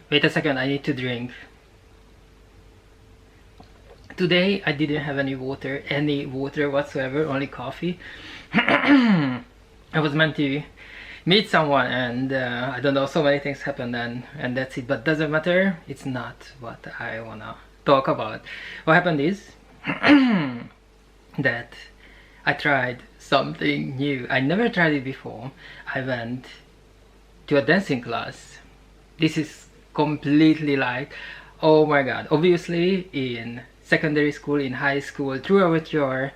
Wait a second, I need to drink. Today I didn't have any water whatsoever, only coffee. I was meant to meet someone and I don't know, so many things happened and that's it, but doesn't matter. It's not what I wanna talk about. What happened is that I tried something new. I never tried it before. I went to a dancing class. This is completely like, oh my god. Obviously in secondary school, in high school, throughout your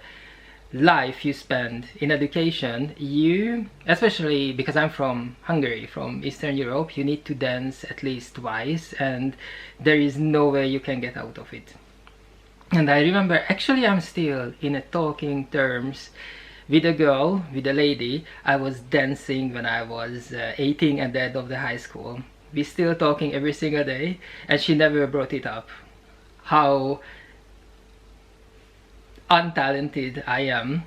life you spend in education, you, especially because I'm from Hungary, from Eastern Europe, you need to dance at least twice and there is no way you can get out of it. And I remember, actually I'm still in a talking terms with a girl, with a lady I was dancing when I was 18 at the end of the high school. We still talking every single day and she never brought it up. How untalented I am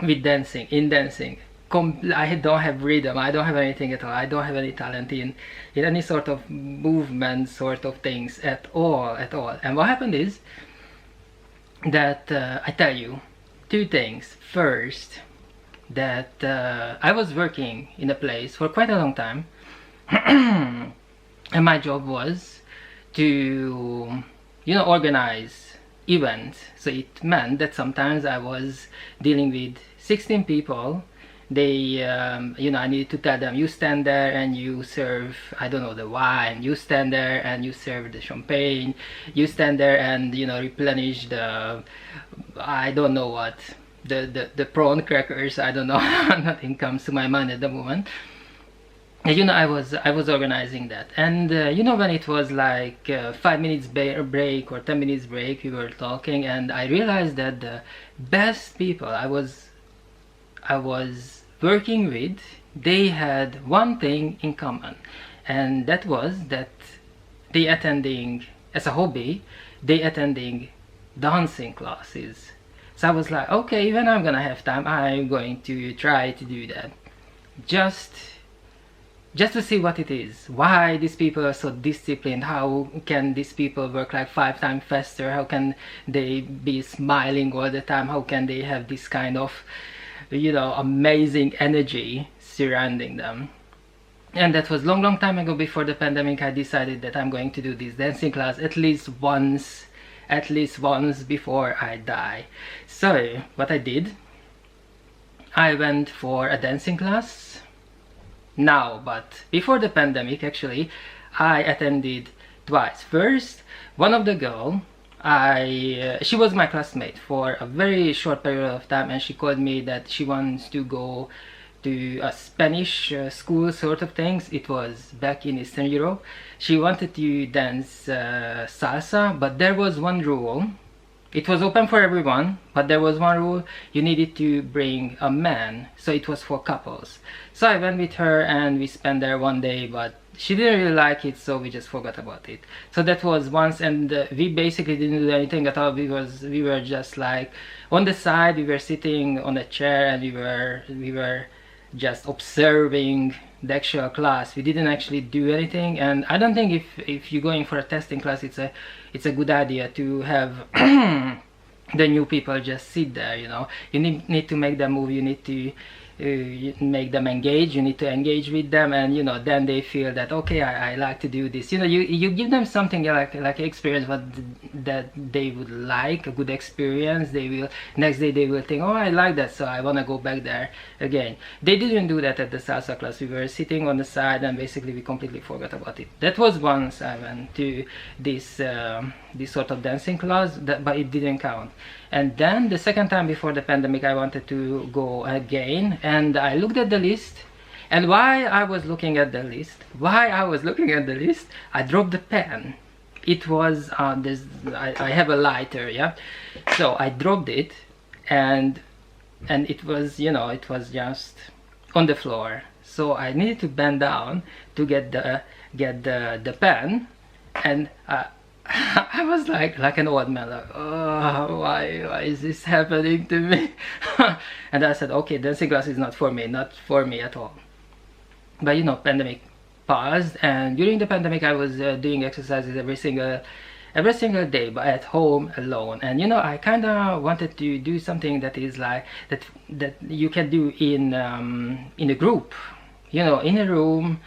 with dancing, in dancing. I don't have rhythm, I don't have anything at all, I don't have any talent in any sort of movement sort of things at all. And what happened is that I tell you two things. First, that I was working in a place for quite a long time and my job was to, you know, organize events. So it meant that sometimes I was dealing with 16 people. They you know, I needed to tell them, you stand there and you serve, I don't know, the wine, you stand there and you serve the champagne, you stand there and, you know, replenish the, I don't know what, the prawn crackers, I don't know. Nothing comes to my mind at the moment. And, you know, I was organizing that, and you know, when it was like 5 minutes break or 10 minutes break, we were talking and I realized that the best people I was working with, they had one thing in common, and that was that they attending, as a hobby, they attending dancing classes. So I was like, okay, when I'm gonna have time, I'm going to try to do that, just to see what it is, why these people are so disciplined, how can these people work like 5 times faster, how can they be smiling all the time, how can they have this kind of, you know, amazing energy surrounding them. And that was long time ago, before the pandemic. I decided that I'm going to do this dancing class at least once before I die. So what I did, I went for a dancing class now, but before the pandemic actually I attended twice. First, one of the girl, she was my classmate for a very short period of time, and she called me that she wants to go to a Spanish school sort of things. It was back in Eastern Europe. She wanted to dance salsa, but there was one rule. It was open for everyone, but there was one rule: you needed to bring a man, so it was for couples. So I went with her and we spent there one day, but she didn't really like it, so we just forgot about it. So that was once, and we basically didn't do anything at all, because we were just like on the side, we were sitting on a chair and we were just observing the actual class. We didn't actually do anything, and I don't think if you're going for a testing class, it's a good idea to have the new people just sit there, you know. You need to make them move, you need to make them engage, you need to engage with them, and, you know, then they feel that, okay, I like to do this, you know. You give them something like experience, what that they would like, a good experience. They will, next day they will think, oh, I like that, so I want to go back there again. They didn't do that at the salsa class. We were sitting on the side and basically we completely forgot about it. That was once I went to this sort of dancing class, but it didn't count. And then the second time before the pandemic, I wanted to go again, and I looked at the list, and while I was looking at the list, I dropped the pen. It was this, I have a lighter, yeah, so I dropped it, and it was, you know, it was just on the floor. So I needed to bend down to get the pen, and I was like an old man, like, oh, why is this happening to me? And I said, okay, dancing class is not for me at all. But, you know, pandemic paused, and during the pandemic I was doing exercises every single day, but at home alone. And you know, I kind of wanted to do something that is like that you can do in a group, you know, in a room,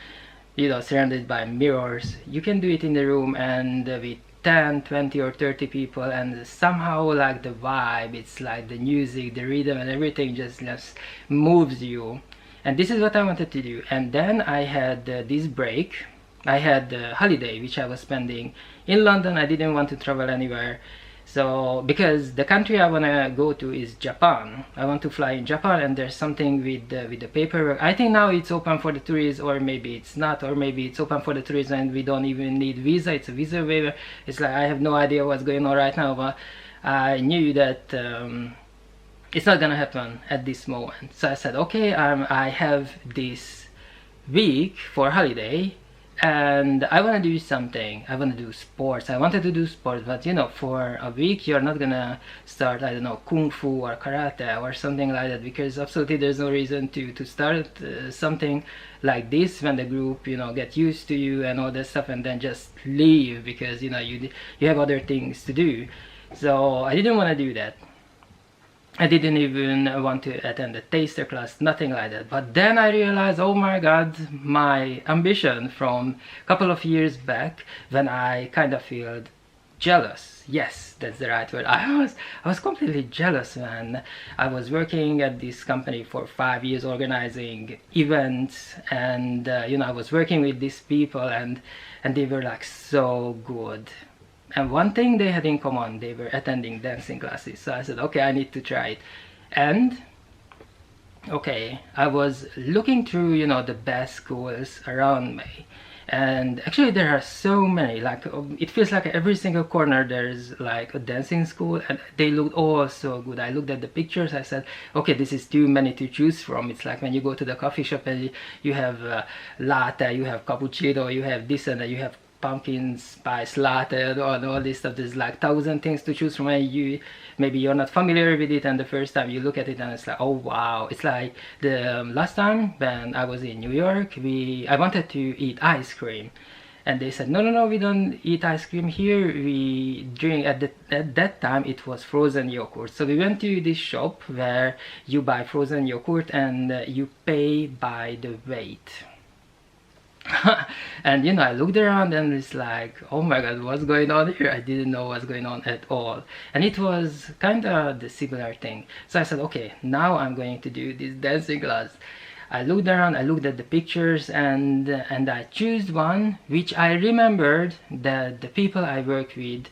you know, surrounded by mirrors. You can do it in the room and with 10, 20 or 30 people, and somehow like the vibe, it's like the music, the rhythm and everything just moves you. And this is what I wanted to do. And then I had this break. I had a holiday which I was spending in London. I didn't want to travel anywhere, so because the country I want to go to is Japan. I want to fly in Japan, and there's something with the paperwork. I think now it's open for the tourists, or maybe it's not, or maybe it's open for the tourists and we don't even need visa. It's a visa waiver. It's like I have no idea what's going on right now, but I knew that it's not gonna happen at this moment. So I said, okay, I have this week for holiday and I want to do something. I want to do sports. I wanted to do sports, but you know, for a week you're not gonna start, I don't know, kung fu or karate or something like that, because absolutely there's no reason to start something like this when the group, you know, get used to you and all that stuff, and then just leave because you know you have other things to do. So I didn't want to do that. I didn't even want to attend a taster class, nothing like that. But then I realized, oh my god, my ambition from a couple of years back, when I kind of felt jealous. Yes, that's the right word. I was completely jealous when I was working at this company for 5 years organizing events, and you know, I was working with these people and they were like so good. And one thing they had in common, they were attending dancing classes. So I said, okay, I need to try it. And okay, I was looking through, you know, the best schools around me, and actually there are so many, like it feels like every single corner there's like a dancing school, and they looked all so good. I looked at the pictures, I said, okay, this is too many to choose from. It's like when you go to the coffee shop and you have latte, you have cappuccino, you have this and that, you have pumpkin spice latte and all this stuff. There's like 1,000 things to choose from, and maybe you're not familiar with it, and the first time you look at it and it's like, oh wow. It's like the last time when I was in New York, I wanted to eat ice cream, and they said, no, we don't eat ice cream here. We drink at that time it was frozen yogurt. So we went to this shop where you buy frozen yogurt and you pay by the weight. And you know, I looked around and it's like, oh my god, what's going on here? I didn't know what's going on at all, and it was kind of the similar thing. So I said, okay, now I'm going to do this dancing class. I looked around, I looked at the pictures, and I chose one which I remembered that the people I worked with,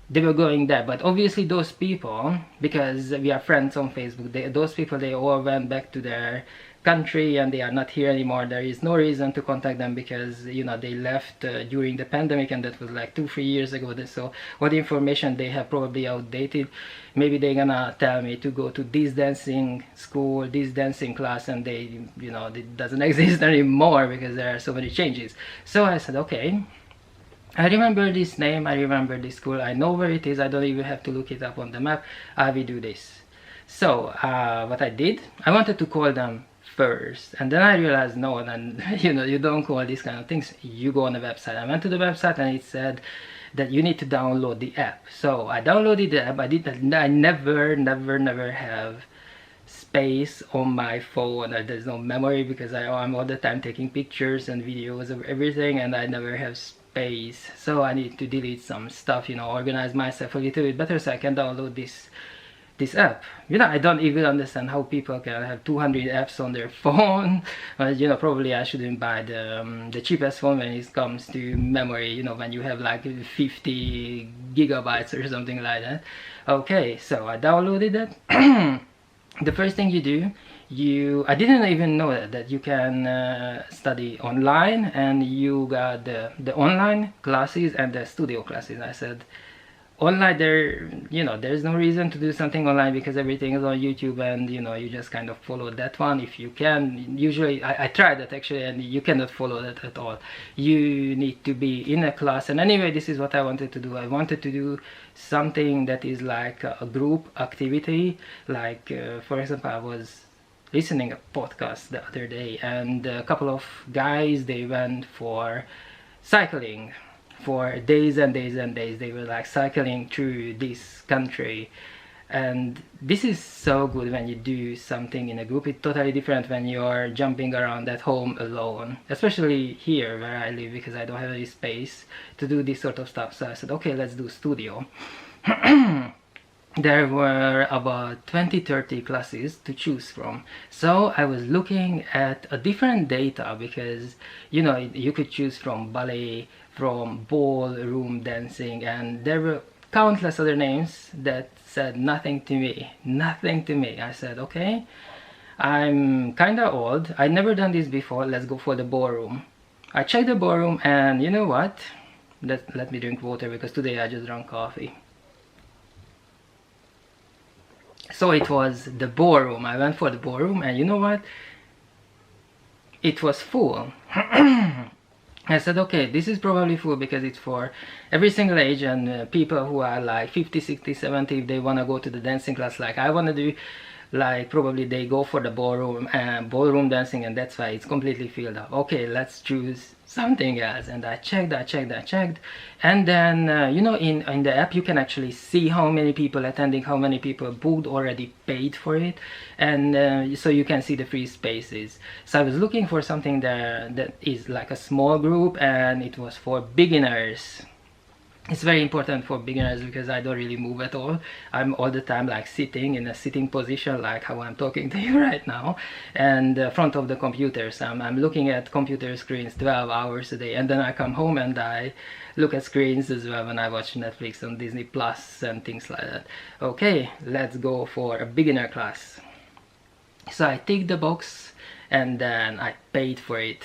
they were going there. But obviously those people, because we are friends on Facebook, those people, they all went back to their country and they are not here anymore. There is no reason to contact them because you know, they left during the pandemic, and that was like 2-3 years ago. So all the information they have probably outdated. Maybe they're gonna tell me to go to this dancing school, this dancing class, and they, you know, it doesn't exist anymore because there are so many changes. So I said, okay, I remember this name, I remember this school, I know where it is, I don't even have to look it up on the map. I will do this. So what I did, I wanted to call them first, and then I realized, no, then you know, you don't call these kind of things, you go on the website. I went to the website and it said that you need to download the app. So I downloaded the app. I never have space on my phone. There's no memory because I'm all the time taking pictures and videos of everything, and I never have space. So I need to delete some stuff, you know, organize myself a little bit better so I can download this app. You know, I don't even understand how people can have 200 apps on their phone. You know, probably I shouldn't buy the cheapest phone when it comes to memory, you know, when you have like 50 gigabytes or something like that. Okay, so I downloaded that. The first thing you do, I didn't even know that you can study online, and you got the online classes and the studio classes. I said, online, you know, there's no reason to do something online because everything is on YouTube, and you know, you just kind of follow that one if you can. Usually I tried that actually, and you cannot follow that at all. You need to be in a class. And anyway, this is what I wanted to do. I wanted to do something that is like a group activity, like for example, listening a podcast the other day, and a couple of guys, they went for cycling for days and days and days. They were like cycling through this country, and this is so good when you do something in a group. It's totally different when you're jumping around at home alone, especially here where I live, because I don't have any space to do this sort of stuff. So I said, okay, let's do studio. There were about 20-30 classes to choose from, so I was looking at a different data, because you know, you could choose from ballet, from ballroom dancing, and there were countless other names that said nothing to me. I said, okay, I'm kinda old, I'd never done this before, let's go for the ballroom. I checked the ballroom, and you know what, let me drink water, because today I just drank coffee. So it was the ballroom. I went for the ballroom, and you know what? It was full. I said, okay, this is probably full because it's for every single age, and people who are like 50, 60, 70, if they want to go to the dancing class like I want to do, like probably they go for the ballroom dancing, and that's why it's completely filled up. Okay, let's choose something else. And I checked, and then you know, in the app you can actually see how many people attending, how many people booked, already paid for it, and so you can see the free spaces. So I was looking for something there that is like a small group, and it was for beginners. It's very important for beginners because I don't really move at all. I'm all the time like sitting in a sitting position, like how I'm talking to you right now, and front of the computer. So I'm looking at computer screens 12 hours a day, and then I come home and I look at screens as well when I watch Netflix and Disney Plus and things like that. Okay, let's go for a beginner class. So I ticked the box, and then I paid for it.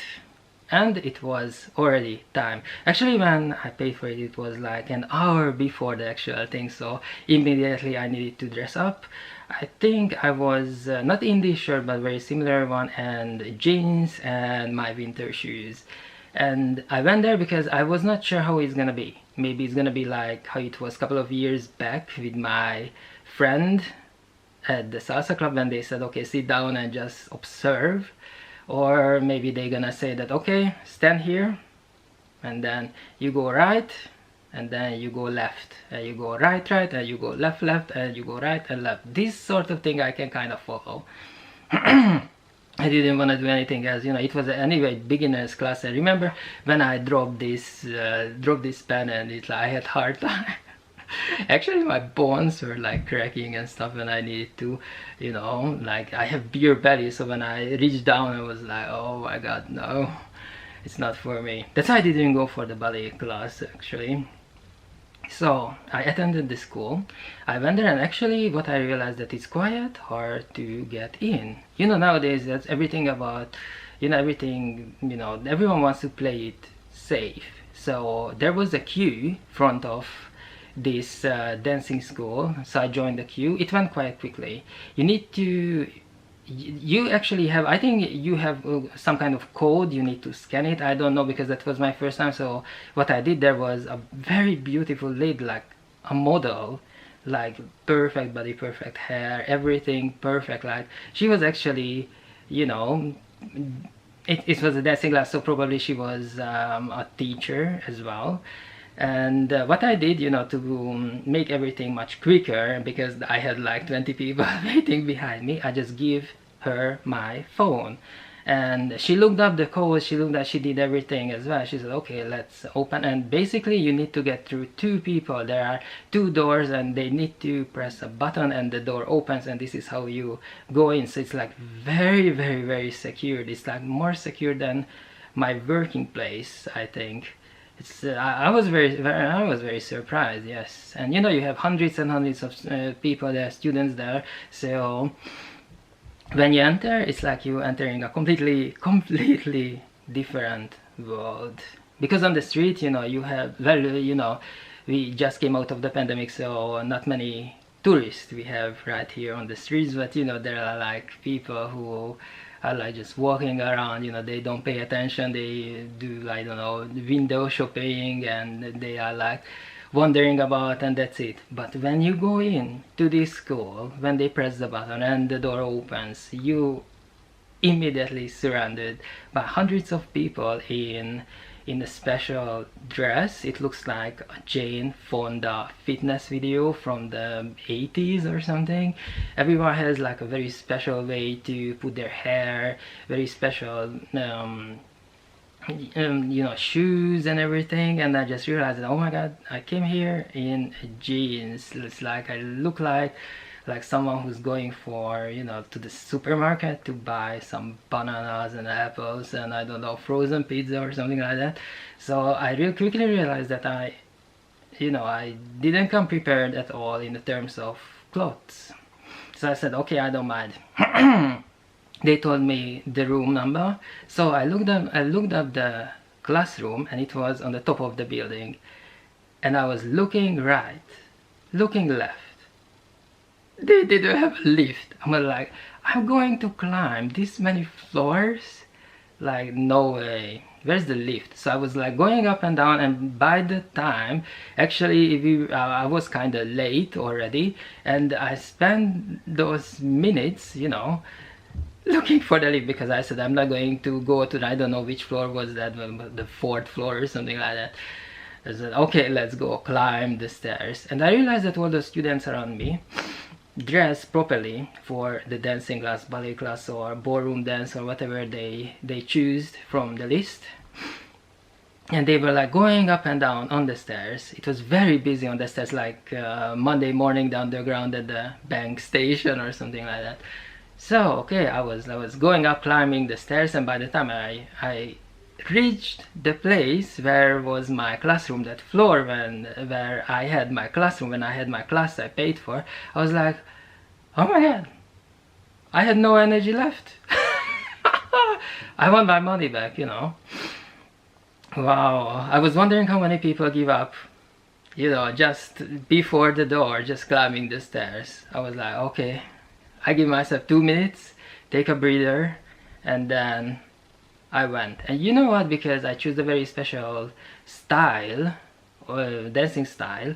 And it was already time. Actually, when I paid for it, it was like an hour before the actual thing, so immediately I needed to dress up. I think I was not in this shirt, but very similar one, and jeans and my winter shoes. And I went there because I was not sure how it's gonna be. Maybe it's gonna be like how it was a couple of years back with my friend at the salsa club, when they said, okay, sit down and just observe. Or maybe they're gonna say that, okay, stand here, and then you go right, and then you go left, and you go right, and you go left, and you go right and left. This sort of thing I can kind of follow. I didn't want to do anything else, you know. It was anyway beginners class. I remember when I dropped this pen, and it's like I had hard time. Actually, my bones were like cracking and stuff, and I needed to, you know, like I have beer belly, so when I reached down I was like, oh my god, no, it's not for me. That's why I didn't go for the ballet class actually. So I attended the school. I went there, and actually what I realized that it's quite hard to get in. You know, nowadays that's everything about, you know, everything, you know, everyone wants to play it safe. So there was a queue front of this dancing school, so I joined the queue. It went quite quickly. You need to, you actually have, I think you have some kind of code, you need to scan it. I don't know, because that was my first time. So what I did there was a very beautiful lady, like a model, like perfect body, perfect hair, everything perfect. Like she was actually, you know, it was a dancing class, so probably she was a teacher as well. And what I did, you know, to make everything much quicker, because I had like 20 people waiting behind me, I just give her my phone. And she looked up the code, she did everything as well. She said, okay, let's open. And basically you need to get through two people. There are two doors, and they need to press a button and the door opens, and this is how you go in. So it's like very, very, very secure. It's like more secure than my working place, I think. It's I was very surprised, yes. And you know, you have hundreds and hundreds of people there, students there, so when you enter, it's like you entering a completely different world. Because on the street, you know, you have, well, you know, we just came out of the pandemic, so not many tourists we have right here on the streets, but you know, there are like people who are like just walking around, you know, they don't pay attention, they do, I don't know, window shopping, and they are like wandering about, and that's it. But when you go in to this school, when they press the button and the door opens, you immediately surrounded by hundreds of people in a special dress. It looks like a Jane Fonda fitness video from the 80s or something. Everyone has like a very special way to put their hair, very special you know, shoes and everything. And I just realized that, oh my god, I came here in jeans. It's like I look like someone who's going for, you know, to the supermarket to buy some bananas and apples and I don't know, frozen pizza or something like that. So I real quickly realized that I didn't come prepared at all in the terms of clothes. So I said, okay, I don't mind. They told me the room number, so I looked up the classroom, and it was on the top of the building. And I was looking right, looking left. They didn't have a lift. I'm like, I'm going to climb this many floors? Like, no way. Where's the lift? So I was like going up and down, and by the time, actually, I was kind of late already, and I spent those minutes, you know, looking for the lift, because I said I'm not going to go to I don't know which floor was that, the 4th floor or something like that. I said, okay, let's go climb the stairs. And I realized that all the students around me dressed properly for the dancing class, ballet class, or ballroom dance, or whatever they choose from the list. And they were like going up and down on the stairs. It was very busy on the stairs, like Monday morning down the ground at the bank station or something like that. So okay, I was going up, climbing the stairs, and by the time I reached the place where was my classroom, that floor where I had my classroom, when I had my class I paid for, I was like, oh my god, I had no energy left. I want my money back, you know. Wow, I was wondering how many people give up, you know, just before the door, just climbing the stairs. I was like, okay, I give myself 2 minutes, take a breather, and then I went. And you know what, because I choose a very special style, dancing style,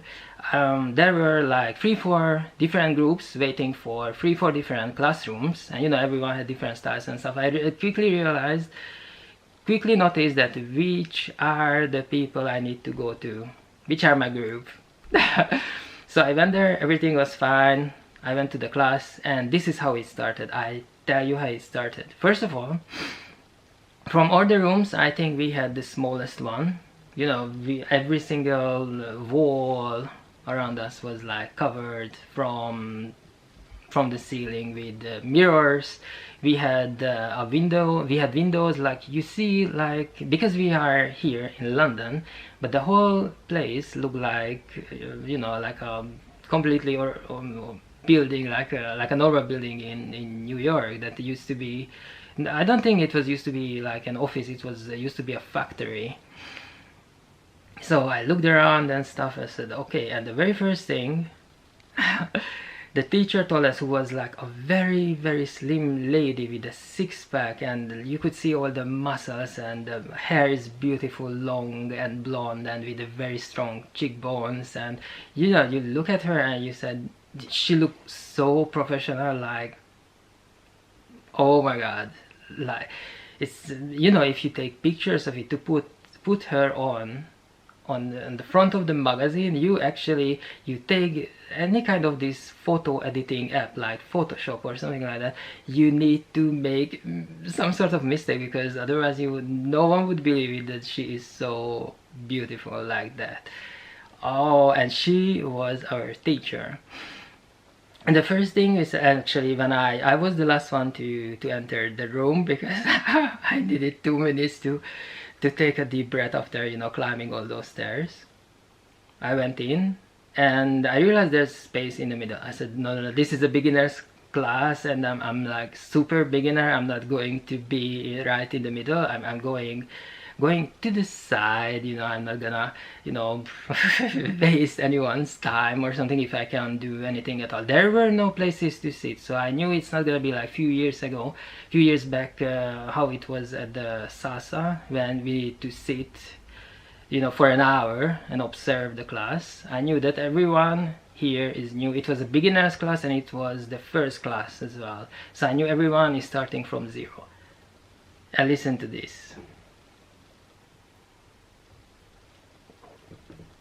there were like 3-4 different groups waiting for 3-4 different classrooms, and you know, everyone had different styles and stuff. I quickly noticed that which are the people I need to go to, which are my group. So I went there, everything was fine. I went to the class, and this is how it started. I tell you how it started. First of all, from all the rooms, I think we had the smallest one. You know, every single wall around us was like covered from the ceiling with mirrors. We had a window. We had windows, like you see, like, because we are here in London, but the whole place looked like, you know, like a completely or building, like a normal building in New York that used to be, I don't think it was used to be like an office, it was used to be a factory. So I looked around and stuff. I said, okay. And the very first thing the teacher told us, who was like a very, very slim lady with a 6-pack, and you could see all the muscles, and the hair is beautiful, long and blonde, and with a very strong cheekbones. And you know, you look at her and you said, she looked so professional, like, oh my god. Like, it's, you know, if you take pictures of it to put her on the front of the magazine, you take any kind of this photo editing app like Photoshop or something like that, you need to make some sort of mistake, because otherwise no one would believe it that she is so beautiful like that. Oh, and she was our teacher. And the first thing is, actually, when I was the last one to enter the room, because I needed 2 minutes to take a deep breath after, you know, climbing all those stairs. I went in, and I realized there's space in the middle. I said, no, this is a beginner's class, and I'm like super beginner. I'm not going to be right in the middle. I'm going to the side, you know. I'm not gonna, you know, waste anyone's time or something if I can't do anything at all. There were no places to sit, so I knew it's not gonna be like few years back, how it was at the Sasa, when we need to sit, you know, for an hour and observe the class. I knew that everyone here is new. It was a beginner's class, and it was the first class as well, so I knew everyone is starting from zero. And listen to this.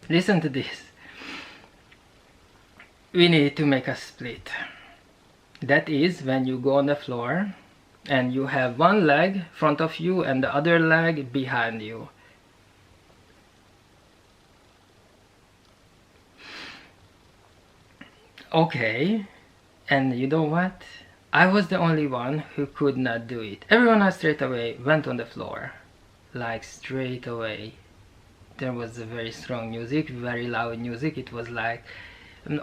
Listen to this. We need to make a split. That is when you go on the floor and you have one leg front of you and the other leg behind you. Okay, and you know what? I was the only one who could not do it. Everyone else straight away went on the floor. Like straight away. There was a very strong music, very loud music. It was like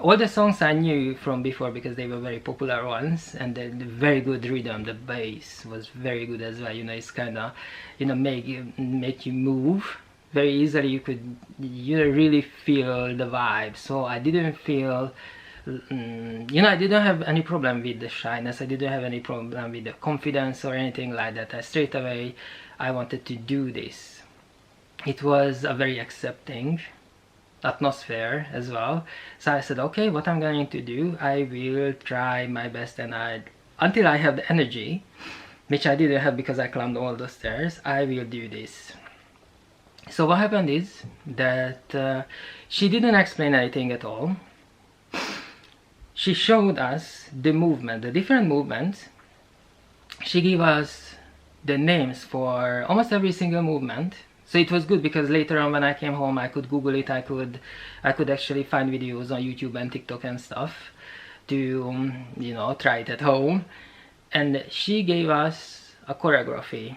all the songs I knew from before because they were very popular ones, and the very good rhythm. The bass was very good as well. You know, it's kind of, you know, make you move very easily. You could, you know, really feel the vibe. So I didn't feel, you know, I didn't have any problem with the shyness. I didn't have any problem with the confidence or anything like that. Straight away I wanted to do this. It was a very accepting atmosphere as well. So I said, okay, what I'm going to do, I will try my best, and until I have the energy, which I didn't have because I climbed all the stairs, I will do this. So what happened is that she didn't explain anything at all. She showed us the movement, the different movements. She gave us the names for almost every single movement. So it was good because later on when I came home I could Google it, I could actually find videos on YouTube and TikTok and stuff to you know, try it at home. And she gave us a choreography,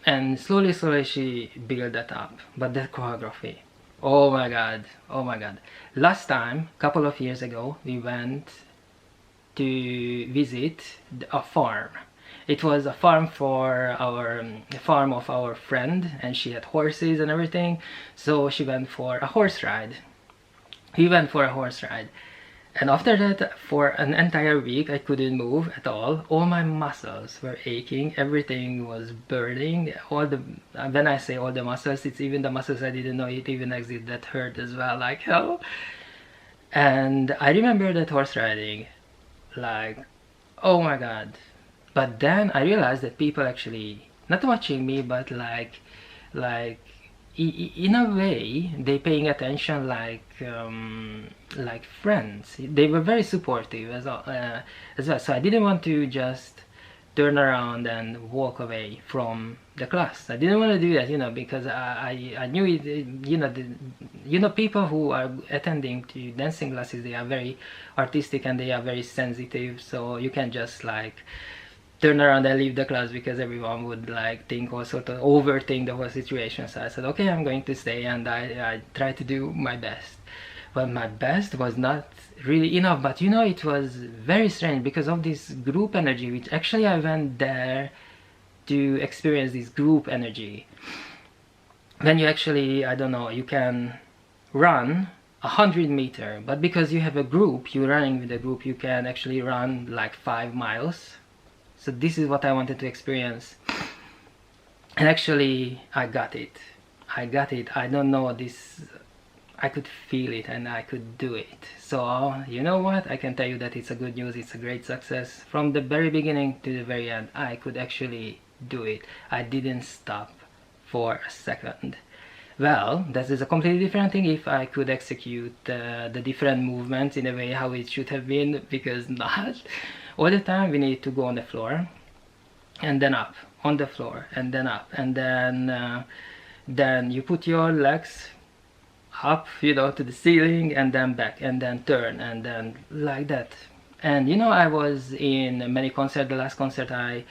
and slowly she built that up. But that choreography, oh my god, oh my god. Last time, couple of years ago, we went to visit a farm. It was a farm for our farm of our friend, and she had horses and everything, so she went for a horse ride. We went for a horse ride, and after that, for an entire week I couldn't move at all. All my muscles were aching, everything was burning. All the, when I say all the muscles, it's even the muscles I didn't know it even existed that hurt as well, like hell. And I remember that horse riding, like, oh my god. But then I realized that people actually not watching me, but like in a way they paying attention, like friends. They were very supportive as well. So I didn't want to just turn around and walk away from the class. I didn't want to do that, you know, because I knew it, you know, people who are attending to dancing classes, they are very artistic and they are very sensitive, so you can just like turn around and leave the class because everyone would like think or sort of overthink the whole situation. So I said, okay, I'm going to stay, and I tried to do my best. But my best was not really enough. But you know, it was very strange because of this group energy, which actually I went there to experience this group energy. When you actually, I don't know, you can run 100 meters, but because you have a group, you're running with a group, you can actually run like 5 miles. So this is what I wanted to experience, and actually I got it. I don't know, this, I could feel it and I could do it. So you know what, I can tell you that it's a good news, it's a great success. From the very beginning to the very end, I could actually do it. I didn't stop for a second. Well, that is a completely different thing if I could execute the different movements in a way how it should have been, because not all the time we need to go on the floor and then up, on the floor and then up, and then you put your legs up, you know, to the ceiling, and then back, and then turn, and then like that. And you know, I was in many concerts. The last concert I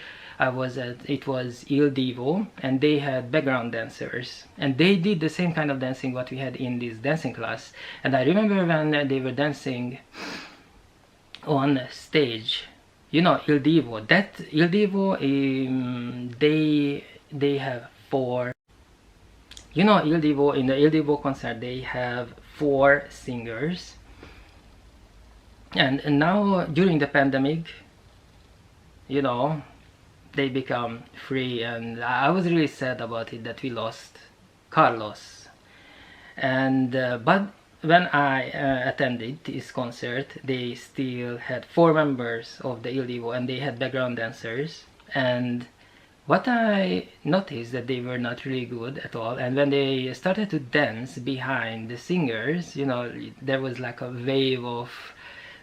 was at, it was Il Divo, and they had background dancers, and they did the same kind of dancing what we had in this dancing class. And I remember when they were dancing on stage, you know, Il Divo, that Il Divo, they have 4, you know, Il Divo, in the Il Divo concert they have 4 singers. And now during the pandemic, you know, they become free, and I was really sad about it that we lost Carlos. And but when I attended this concert, they still had 4 members of the Il Divo, and they had background dancers, and what I noticed that they were not really good at all, and when they started to dance behind the singers, you know, there was like a wave of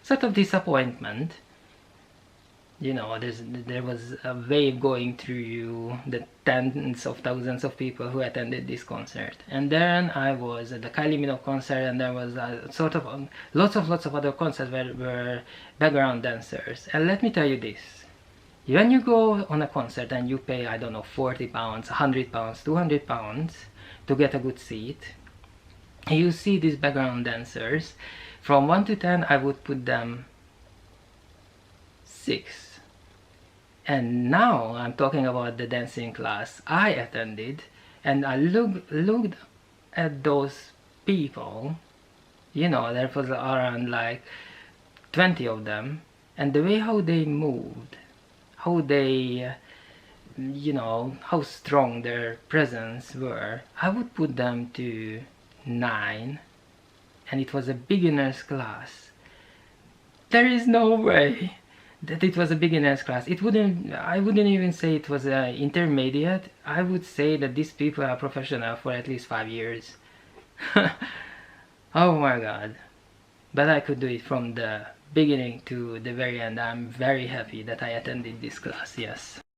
sort of disappointment. You know, there was a wave going through you, the tens of thousands of people who attended this concert. And then I was at the Kylie Minogue concert, and there was a sort of lots of other concerts where were background dancers. And let me tell you this: when you go on a concert and you pay, I don't know, 40 pounds, 100 pounds, 200 pounds to get a good seat, you see these background dancers. From 1 to 10, I would put them 6. And now I'm talking about the dancing class I attended, and I looked at those people. You know, there was around like 20 of them, and the way how they moved, how they, you know, how strong their presence were, I would put them to 9, and it was a beginner's class. There is no way that it was a beginner's class. I wouldn't even say it was intermediate. I would say that these people are professional for at least 5 years. Oh my god. But I could do it from the beginning to the very end. I'm very happy that I attended this class, yes.